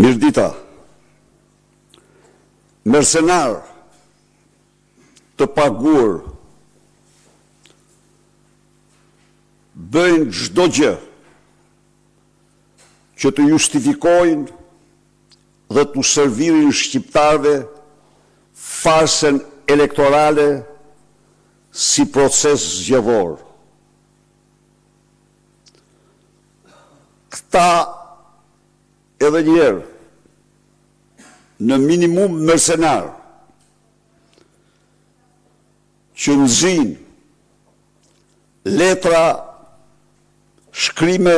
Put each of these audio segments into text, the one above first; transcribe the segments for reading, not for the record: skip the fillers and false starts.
Mirdita, mercenar të paguar bëjnë çdo gjë që të justifikojnë dhe të servirin shqiptarve farsën elektorale si proces zgjedhor. Këta edhe njerë në minimum mercenar që nxin letra, shkrime,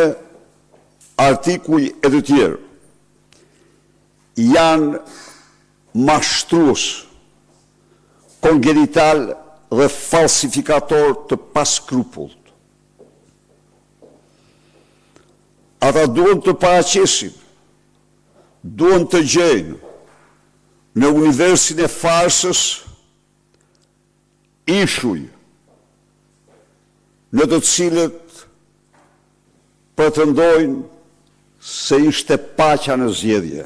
artikuj e të tjerë, janë mashtrues, kongenital dhe falsifikator të paskrupullt. Ata duhen të paraqesin, duhen të gjejnë në universin e farsës ishuj në të cilët pretendojnë se ishte paqja në zgjedhje.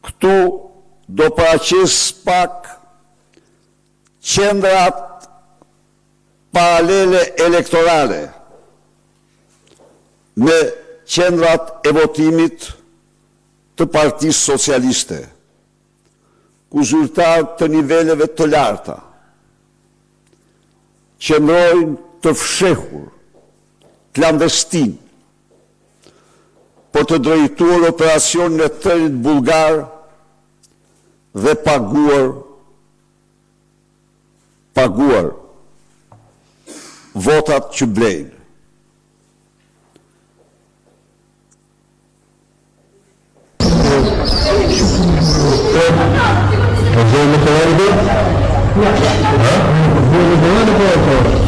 Këtu do paraqes pak qendrat paralele elektorale me qendrat e votimit të Partisë Socialiste, ku zyrtarë të niveleve të larta qëndrojnë të fshehur, klandestin, për të drejtuar operacion në trenit bulgar dhe paguar votat që blejnë.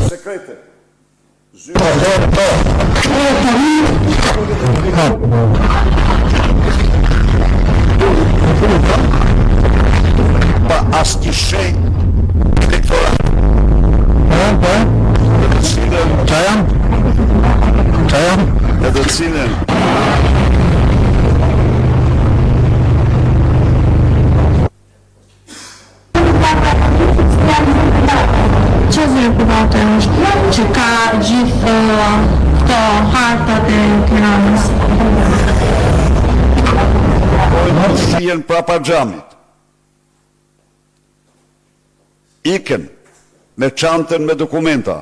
Sekrete. Pa asnjë shenjë elektorale. Në të cilën që ka gjithë këto hartat e Tiranës. Shihen prapa xhamit. Iken me çantën me dokumenta.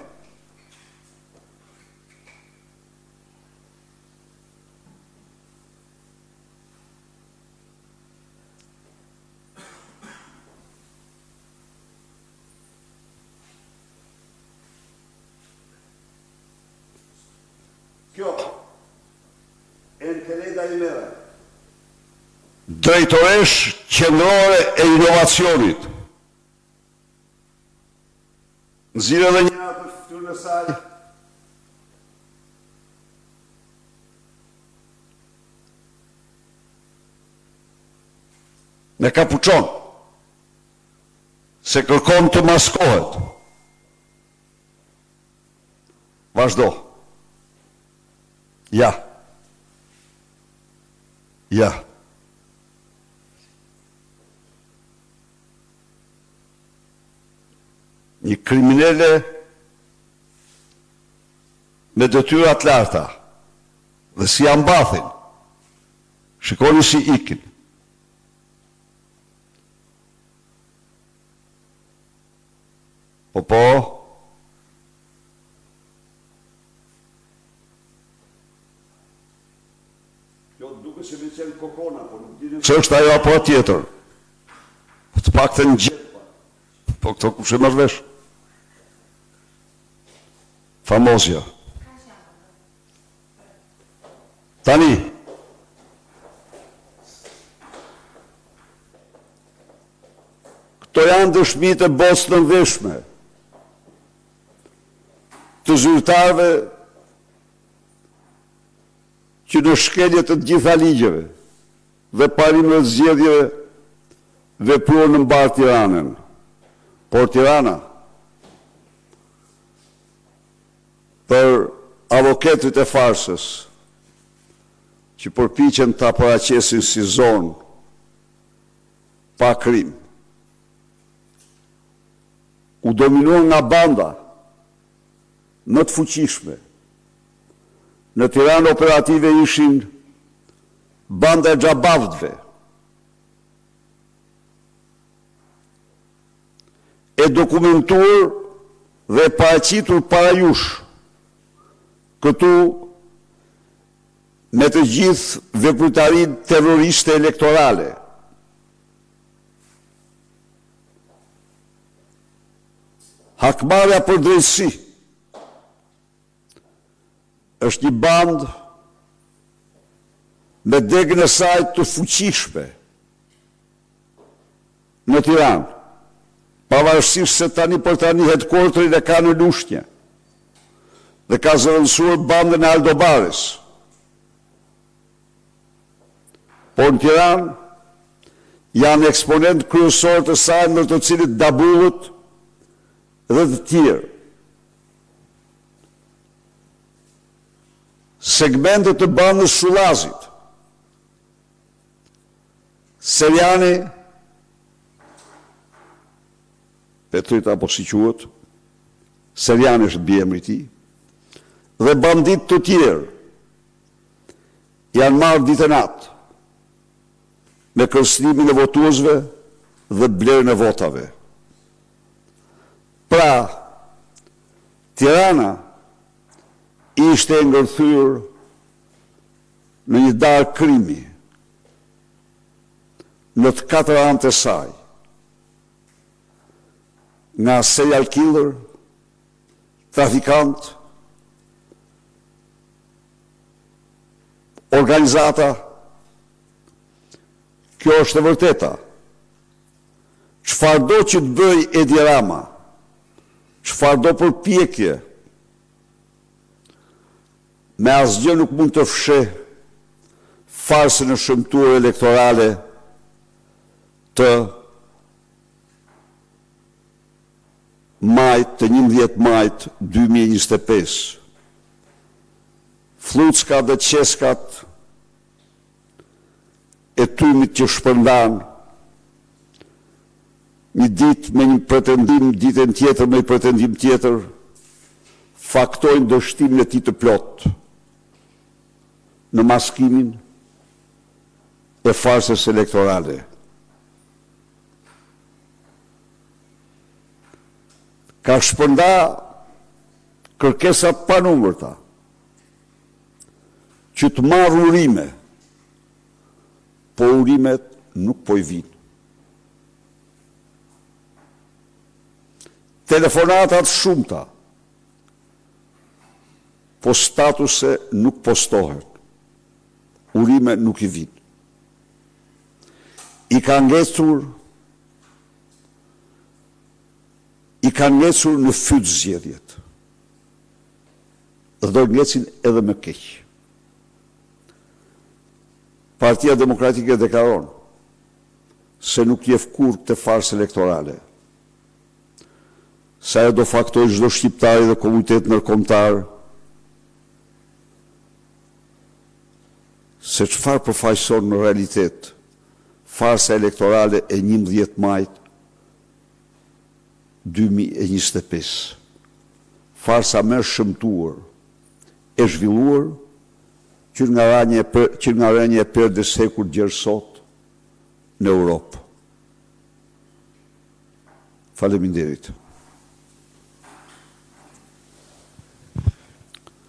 Kjo, Enkeleda Imera, drejtoresh qendrore e inovacionit. Nxirë edhe një atë fytyrën e saj. Me kapuçon, se kërkon të maskohet. Vazhdo. Ja. Një kriminele me detyra të larta dhe si ambathin. Shikoni si ikin. Po. Duke se me qenë kokona, po nuk dini që është ajo apo tjetër. Të pak të një gjithë. Po këto ku shë mërvesh. Famozja. Tani. Këto janë dëshmit e bosë në ndeshme. Të zyrtarve që në shkelje të gjitha ligjeve dhe parimeve të zgjedhjeve vepruan në mbar Tiranën. Por Tirana, për avokatit e farsës, që përpiqen ta paraqesin si zonë pa krim, u dominuar nga banda më të fuqishme. Në Tiranë operative ishin banda e xhabavdve, e dokumentuar dhe paraqitur para jush, këtu me të gjithë veprimtarinë terroriste elektorale. Hakmarrja për drejtësi është një bandë me degën e saj të fuqishme në Tiranë, pavarësisht se tani për tani headquarterin e ka në Lushnjë dhe ka zëvendësuar bandën e Aldobares. Por në Tiranë janë eksponent kryesor të saj, ndër të cilët dabullët dhe të tjerë. Segmentet të bandës Shullazit, Seriani, Petrit apo si quhet, Seriani është biemri i tij, dhe bandit të tjerë janë marrë ditë e natë me kërcënimin e votuesve dhe blerjen e votave. Pra, Tirana ishte ngërthyr në një darkë krimi në të katër anët e saj, nga serial killer, trafikant, organizata. Kjo është e vërteta. Çfarëdo që të bëj Edi Rama, çfarëdo përpjekje, me asgjë nuk mund të fsheh farsën e shëmtuar elektorale të majt, të 11 majt 2025. Flucka dhe qeskat e tymit që shpërndan një ditë me një pretendim, ditën tjetër me një pretendim tjetër, faktojnë dështimin e tij të plot në maskimin e farsës elektorale. Ka shpërnda kërkesa panumërta që të marrë urime, po urimet nuk po i vinë. Telefonatat shumëta, po statuse nuk postohen, urime nuk i vinë. I kanë ngecur në fyt zgjedhjet. Dhe do ngecin edhe më keq. Partia Demokratike deklaron se nuk jef kurrë të farsë elektorale, se ajo do faktoj çdo shqiptari dhe komunitet ndërkombëtar se çfarë përfaqëson në realitet farsa elektorale e 11 majt 2025. Farsa më shëmtuar e zhvilluar që nga rënje e perdes hekur gjerë sot në Europë. Faleminderit.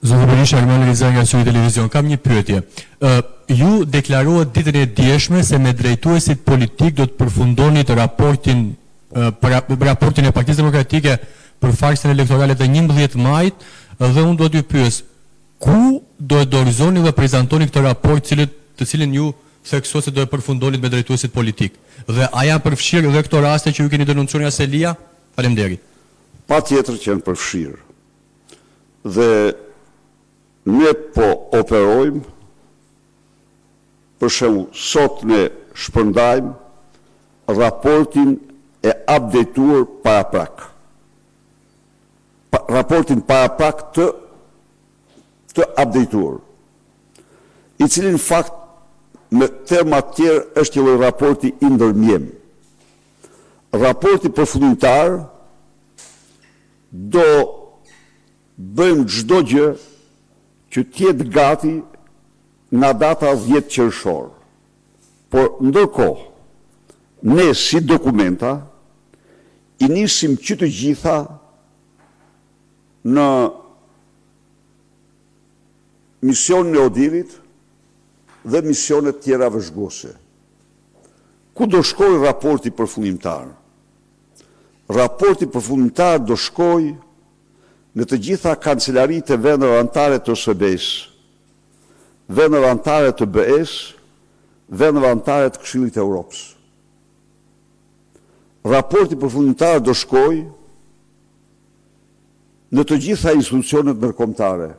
Zoti Berisha, Armand Rizaj nga Syri Televizion, kam një pyetje. Ju deklarohet ditën e djeshme se me drejtuesit politik do të përfundonit raportin e Partisë Demokratike për farsën elektorale të 11 majit, dhe unë do t'ju pyes, ku do e dorëzoni dhe prezantoni këtë raport të cilin ju theksoni se do e përfundonit me drejtuesit politik? Dhe a janë përfshirë dhe këto raste që ju keni denoncuar nga Selia? Faleminderit. Patjetër që janë përfshirë. Dhe ne po operojmë, për shembull, sot ne shpërndajmë raportin e updateuar paraprak. Raportin paraprak të updateuar. i cili në fakt me terma të tjerë është një lloj raporti i ndërmjem. Raporti përfundimtar do bëjmë çdo gjë që t'jetë gati nga data 10 qershor. Por ndërkohë, ne si dokumenta i nisim që të gjitha në misionin e Odirit dhe misionet tjera vëzhguese. Ku do shkoj raporti përfundimtar? Raporti përfundimtar do shkoj në të gjitha kancelarit e vendeve anëtare të OSBE-s, vendeve anëtare të BE-s, vendeve anëtare të Këshillit të Evropës. Raporti përfundimtar do shkoj në të gjitha institucionet ndërkombëtare,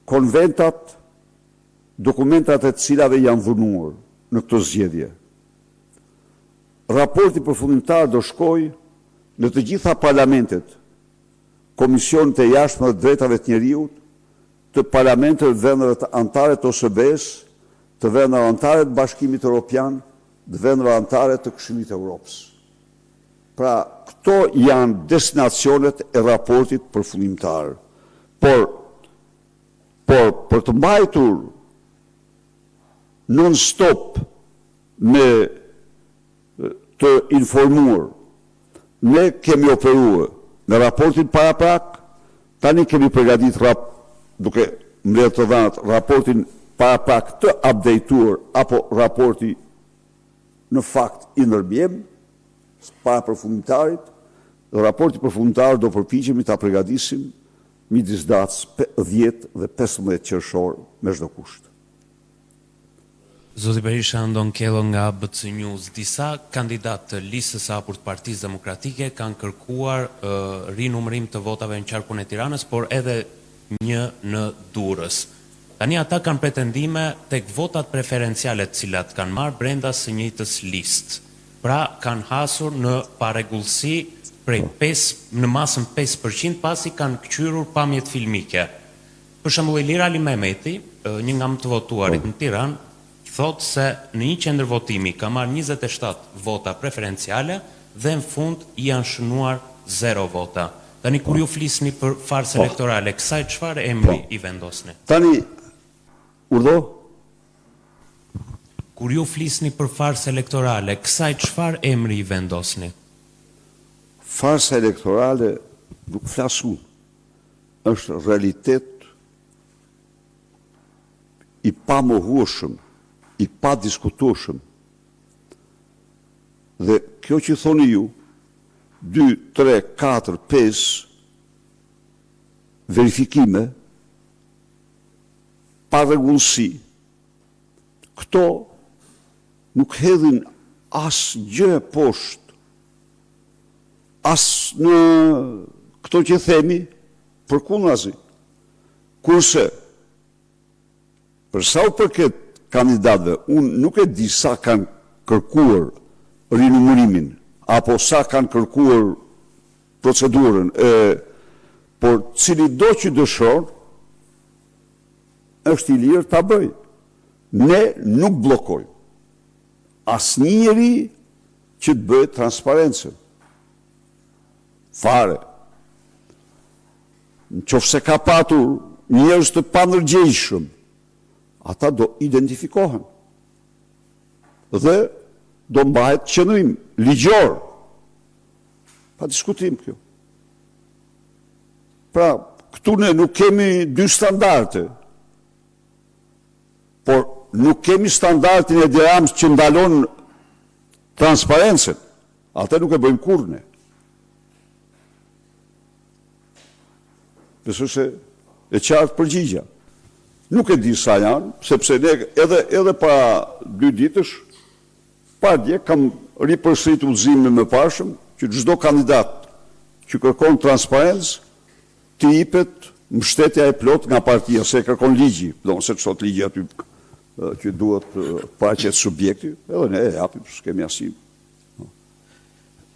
konventat, dokumentat e cilave janë dhunuar në këtë zgjedhje. Raporti përfundimtar do shkoj në të gjitha parlamentet, komisionet e jashtme të drejtave të njeriut, të parlamentet të vendeve të anëtare të OSBE-s, të vendeve anëtare të Bashkimit Evropian, të vendeve anëtare të Këshillit të Evropës. Pra, këto janë destinacionet e raportit përfundimtar. Por për të mbajtur non-stop me të informuar, ne kemi operuar në raportin paraprak, tani kemi përgatit duke mbledhur të dhënat raportin paraprak të updateuar apo raporti në fakt i ndërmjem para përfundimtarit, dhe raporti përfundimtar do përpiqemi ta përgatisim midis datës 10 dhe 15 qershor me çdo kusht. Zoti Berisha, Andon Kello nga ABC News. Disa kandidatë të listës së hapur të Partisë Demokratike kanë kërkuar rinumërim të votave në qarkun e Tiranës, por edhe një në Durrës. Tani ata kanë pretendime tek votat preferenciale të cilat kanë marrë brenda së njëjtës listë. Pra kanë hasur në parregullsi në masën 5% pasi kanë kthyer pamjet filmike. Për shembull, Elira Ali Mehmeti, një nga më të votuarit në Tiranë, thot se në një qendër votimi ka marrë 27 vota preferenciale dhe në fund janë shënuar 0 vota. Tani kur ju flisni për farsë elektorale, kësaj çfarë emri i vendosni? Tani, urdhë? Kur ju flisni për farsë elektorale, kësaj çfarë emri i vendosni? Farsa elektorale, nuk flasu, është realitet i pamohueshëm, i pa diskutueshëm. Dhe kjo që thoni ju, 2, 3, 4, 5 verifikime, pa rregullsi, këto nuk hedhin as gjë poshtë, as në këto që themi, përkundrazi. Kurse, për sa u përket kandidatëve, unë nuk e di sa kanë kërkuar rinumërimin, apo sa kanë kërkuar procedurën, por cili do që dëshon, është i lirë ta bëj. Ne nuk bllokojmë asnjëri që të bëjë transparencën. Fare. Nëse ka patur njerëz të pandërgjegjshëm, ata do identifikohen. Dhe do mbahet qëndrim ligjor. Pa diskutim kjo. Pra, këtu ne nuk kemi dy standarde, por nuk kemi standardin e dirams që ndalon transparencën. Ata nuk e bëjmë kurrë ne. Besoj se e qartë përgjigja. Nuk e di sa janë, sepse ne edhe para 2 ditësh, pa dje kam ripërsëritur udhëzimin më parshëm që çdo kandidat që kërkon transparencë të jepet mbështetja e plot nga partia, se kërkon ligji, se çot ligji aty që duhet paqet subjekti, edhe ne e japim, s'kemi asnjë.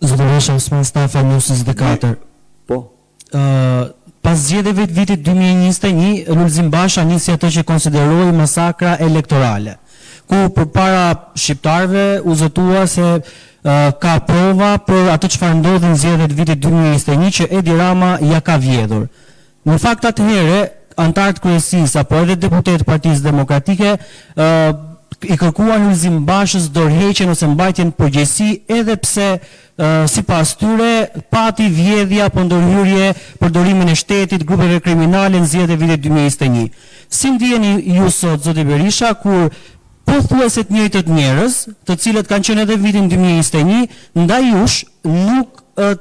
Zoti Berisha, Osman Stafa, News 24. Po. Pas zgjedhjeve të vitit 2021, Lulzim Basha nisi atë që konsideroi masakra elektorale, ku përpara shqiptarëve u zotua se ka prova për atë çfarë ndodhi në zgjedhjet e vitit 2021 që Edi Rama ja ka vjedhur. Në fakt atëherë antarët kryesisë apo edhe deputetët e Partisë Demokratike i kërkuan Lulzim Bashës dorëheqjen ose mbajtjen përgjegjësi edhe pse sipas tyre pati vjedhje apo ndërhyrje përdorimin e shtetit, grupeve kriminale në zgjedhjet e vitit 2021. Si ndjeni ju sot, zoti Berisha, kur pothuajse të njëjtët njerëz, të cilët kanë qenë edhe vitin 2021, ndaj jush nuk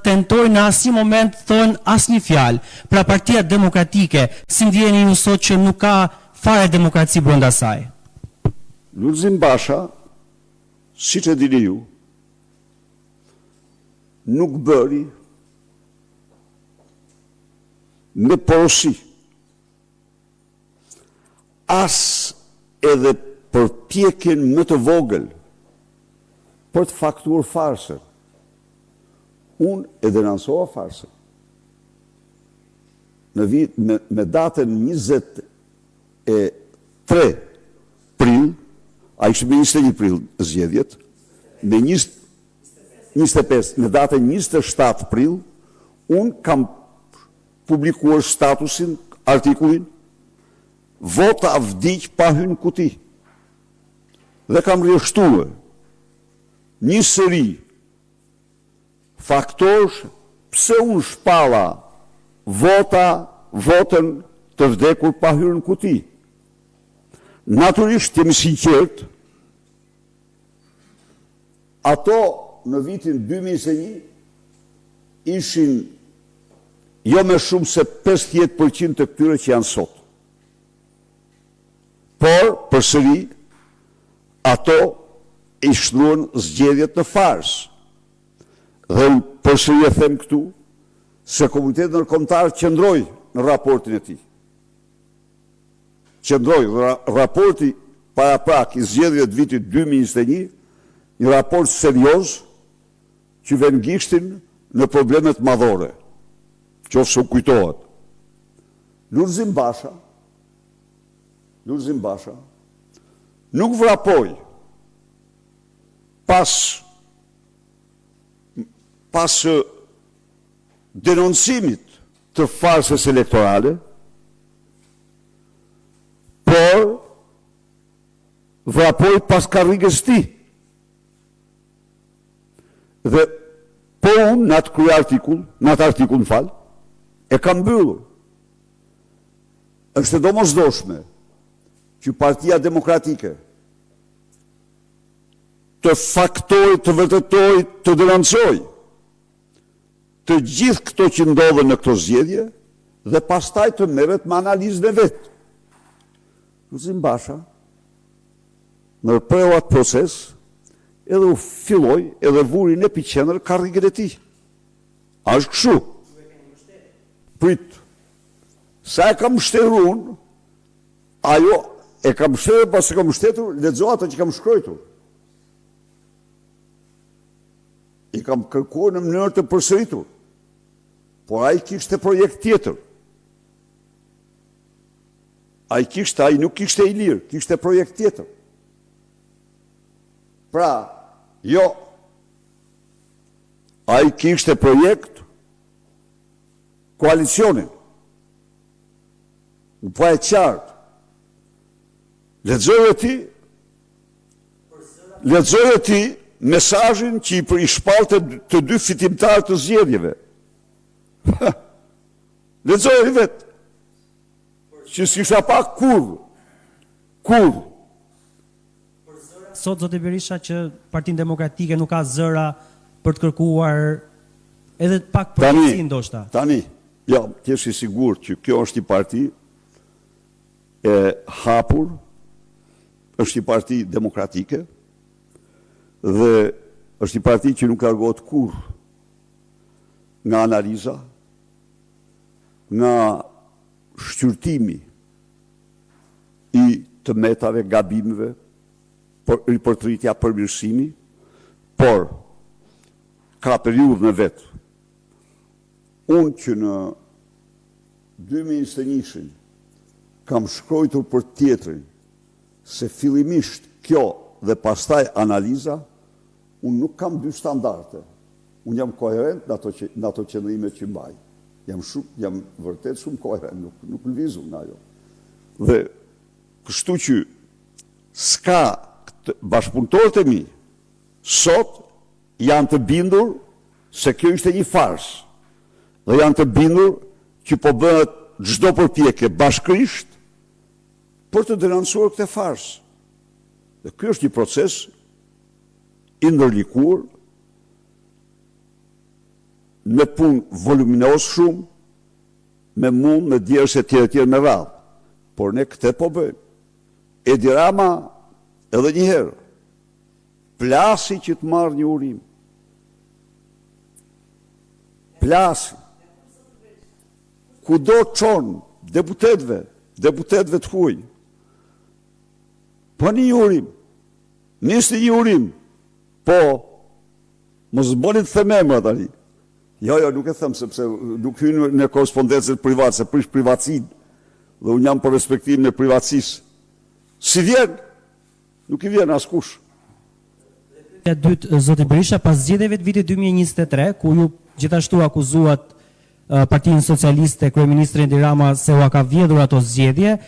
tentojnë në asnjë moment të thonë asnjë fjalë. Pra Partia Demokratike, si ndjeni ju sot që nuk ka fare demokraci brenda saj? Lulzim Basha, siç e dini ju, nuk bëri me porosi as edhe përpjekjen më të vogël për të faktuar farsën. Unë e denonsova farsën. Me datën 23 prill, a ishte me 21 prill zgjedhjet, me 25, në datën 27 prill, unë kam publikuar statusin, artikullin, vota vdiq pa hyrë në kuti. Dhe kam rreshtuar një seri faktorësh pse unë shpalla votën të vdekur pa hyrë në kuti. Natyrisht jemi sinqert, ato në vitin 2021 ishin jo më shumë se 50% të këtyre që janë sot. Por, përsëri, ato i shtruan zgjedhjet në fars. Dhe unë përsëri e them këtu, se Komiteti Ndërkombëtar qëndroi në raportin e tij. Qëndroi dhe raporti paraprak i zgjedhjeve të vitit 2021, një raport serioz që vengishtin në problemet madhore, qofse u kujtohet. Lulzim Basha nuk vrapoi pas denoncimit të farsës elektorale, por vrapoi pas karrigës tij. Dhe po unë në atë artikull, e kam mbyllur. Është e domosdoshme që Partia Demokratike të faktoj, të vërtetoj, të denoncoj të gjithë këto që ndodhen në këto zgjedhje dhe pastaj të merret me analizën e vet. Lulzim Basha ndërpreu atë proces edhe u filloi edhe vuri në epicentër karrigën e tij. A është kështu? Prit. Sa e kam mbështetur unë, ajo e kam mbështetur, pas e kam mbështetur, lexo ato që kam shkruar. I kam kërkuar në mënyrë të përsëritur. Por ai kishte projekt tjetër. Ai nuk kishte i lirë, kishte projekt tjetër. Pra, jo, ai kishte projekt koalicionin. Në po e qartë. Lexoje ti mesazhin që i shpallte të dy fitimtarë të zgjedhjeve. Lexoje vetë. Që s'kisha pa kurrë. Sot, zotë Berisha, që Partinë Demokratike nuk ka zëra për të kërkuar edhe pak përgjegjësi ndoshta. Tani, ja, ti je i sigurt që kjo është një parti e hapur, është një parti demokratike dhe është një parti që nuk largohet kurrë nga analiza, nga shqyrtimi i të metave, gabimeve, ripërtritja, përmirësimi, por ka periudhën e vetë. Unë që 2021 kam shkruar për tjetrin se fillimisht kjo dhe pastaj analiza, unë nuk kam dy standarde. Unë jam koherent në ato qëndrime që mbaj. Jam vërtet shumë koherent, nuk lëvizu nga jo. Dhe kështu që s'ka bashkëpunëtorët e mi, sot janë të bindur se kjo ishte një fars. Dhe janë të bindur që po bëhet çdo përpjekje bashkërisht për të denoncuar këtë fars. Dhe ky është një proces i ndërlikuar me punë voluminoz shumë, me mund, me djerës e tjere me radhë. Por ne këtë po bëjmë. Edi Rama edhe njëherë plasi që të marrë një urim. Plasi. Kudo qonë, deputetve të huj. Po një urim. Nishtë një urim. Po, mos bëni të thememra tani. Jo, nuk e them, sepse nuk hynë në korespondencët privat, se prish privatësin, dhe unë jam për respektimin e privatësisë. Si vjen, nuk i vjen askush. E dytë, zoti Berisha, pas zgjedhjeve të vitit 2023, ku ju gjithashtu akuzuat Partinë Socialiste, kryeministri Edi Rama se u ka vjedhur ato zgjedhje,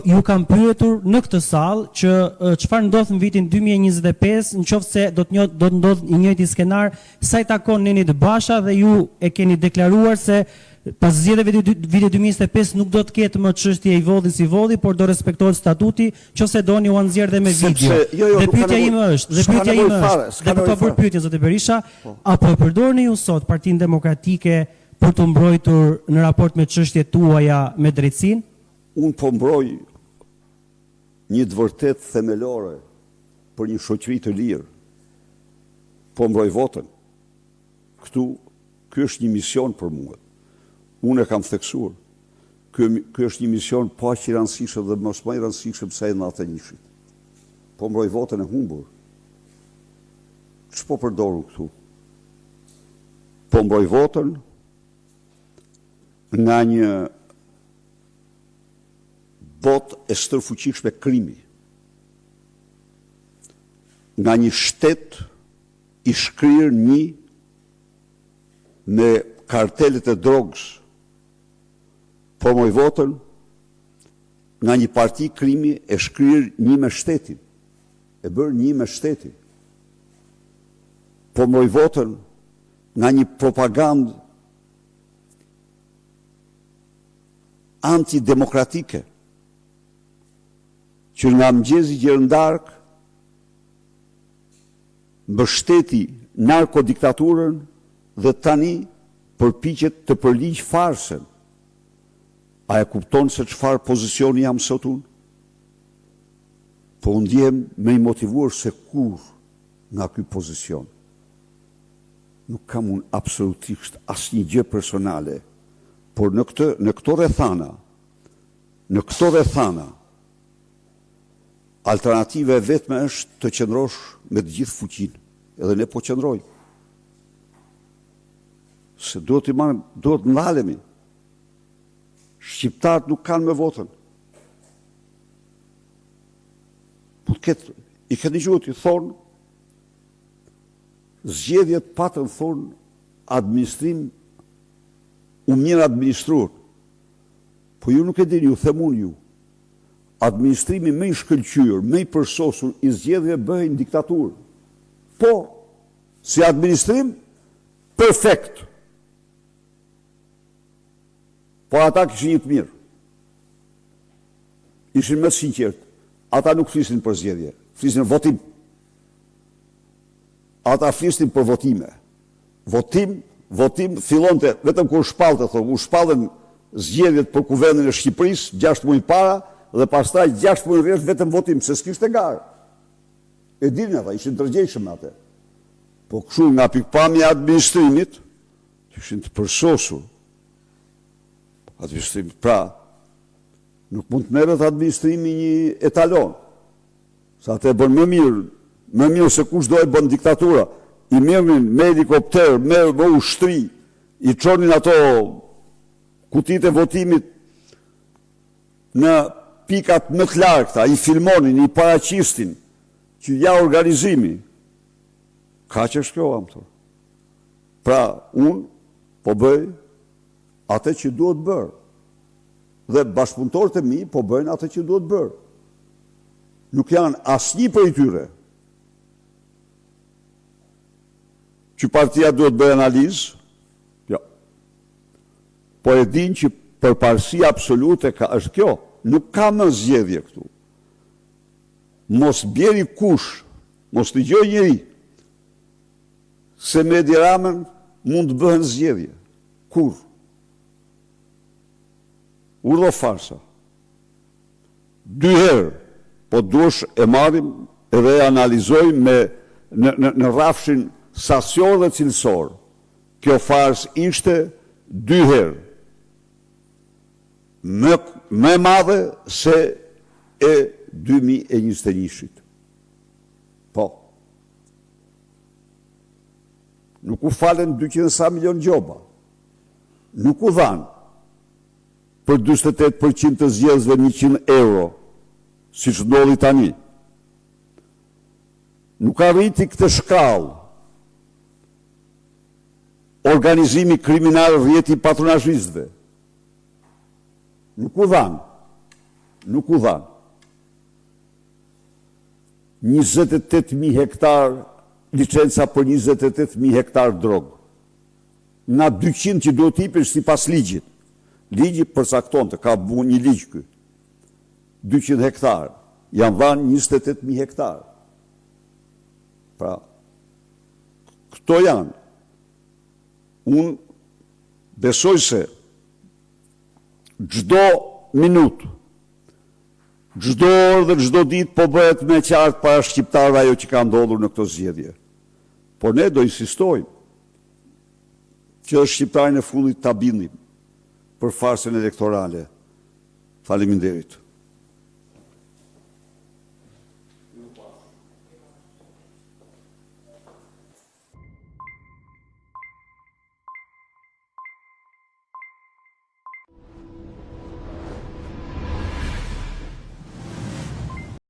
ju kam pyetur në këtë sallë që çfarë ndodh në vitin 2025, nëse do të ndodh i njëjti skenar sa i takon Nenit Basha, dhe ju e keni deklaruar se pas zgjedhjeve të vitit 2025 nuk do të ketë më çështje i vodhi si vodhi, por do respektohet statuti, nëse doni u nxjerr dhe me video. Dhe pyetja ime është, dhe për ta bërë pyetje zoti Berisha, apo e përdorni ju sot Partinë Demokratike për të mbrojtur në raport me çështjet tuaja me drejtsinë? Unë po mbroj një të vërtet themelore për një shoqëri të lirë. Po mbroj votën. Ky është një mision për mua. Unë e kam theksuar. Ky është një mision po aq i rëndësishëm dhe mos më i rëndësishëm se ai natë e njëshit. Po mbroj votën e humbur. Ç'po përdoru këtu? Po mbroj votën nga një botë e stërfuqishme krimi, nga një shtet i shkrirë një me kartelet e drogës, po moj votën nga një parti krimi e shkrirë një me shtetin, e bërë një me shtetin, po moj votën nga një propagandë antidemokratike, që nga mëngjesi gjërëndark mbështeti narkodiktaturën dhe tani përpiqet të përligj farsën. A e kupton se çfarë pozicioni jam sot unë? Po unë ndjem me i motivuar se kur nga ky pozicion. Nuk kam unë absolutisht asnjë gjë personale, por në këto rrethana, alternativa e vetme është të qëndrosh me të gjithë fuqinë, edhe ne po qëndrojmë. Se duhet të ndalemi. Shqiptarët nuk kanë me votën. I këtë dëgjuar i thonë, zgjedhjet patën thonë administrim u mirë administruar. Po ju nuk e dini, ju them unë ju. Administrimi me i shkëlqyer, me i përsosur i zgjedhjeve bëhen diktaturë. Po, si administrim, perfekt. Po ata kishin një të mirë. Ishin më sinqert. Ata nuk flisin për zgjedhje, flisin votim. Ata flisin për votime. Votim fillonte vetëm kur shpallte, u shpallën zgjedhjet për kuvendin e Shqipërisë 6 muaj para, dhe pastaj 6 muaj rresht vetëm votim, se s'kishte garë. E dini ata, ishin tërgjegjshëm atë. Po kështu nga pikpamja e administrimit, ishin të përsosur. Administrimit, pra, nuk mund të merret administrimi një etalon. Sa atë e bën më mirë se kush do e bën diktatura. I merrin me helikopter, me ushtri, i çonin ato kutit e votimit në pikat më të largëta, i filmonin, i paraqistin, që ja organizimi, ka që është kjo, amëtor. Pra, unë po bëj atë që duhet bërë. Dhe bashkëpunëtorët e mi po bëjnë atë që duhet bërë. Nuk janë asnjë prej tyre që partia duhet bëjë analizë, jo. Po e din që përparësia absolute është kjo. Nuk ka më zgjedhje këtu. Mos bjeri kush, mos të gjoj njëri, se me Edi Ramën mund të bëhen zgjedhje. Kur? Urdhë farsa. 2 herë, po duesh e marrim edhe e analizojmë në rrafshin sasior dhe cilësor. Kjo fars ishte 2 herë. Më madhe se e 2021-shit. Po. Nuk u falen 200 milion gjoba. Nuk u dhanë për 48% të zgjedhësve 100 euro, si që ndodhi tani. Nuk arriti këtë shkallë organizimi kriminal rrjeti patronazhistëve. Nuk u dhanë. Nuk u dhanë. 28.000 hektar licenca për 28.000 hektar drogë. Na 200 që duhet hipesh si pas ligjit. Ligji përcakton të ka bu një ligj ky. 200 hektar. Janë dhanë 28.000 hektar. Pra, këto janë. Unë besoj se gjdo minutë, gjdo orë dhe gjdo ditë po bëhet me qartë para shqiptarëve ajo që ka ndodhur në këto zgjedhje. Por ne do insistojmë që shqiptarin e fundit ta bindim për farsën elektorale. Faleminderit.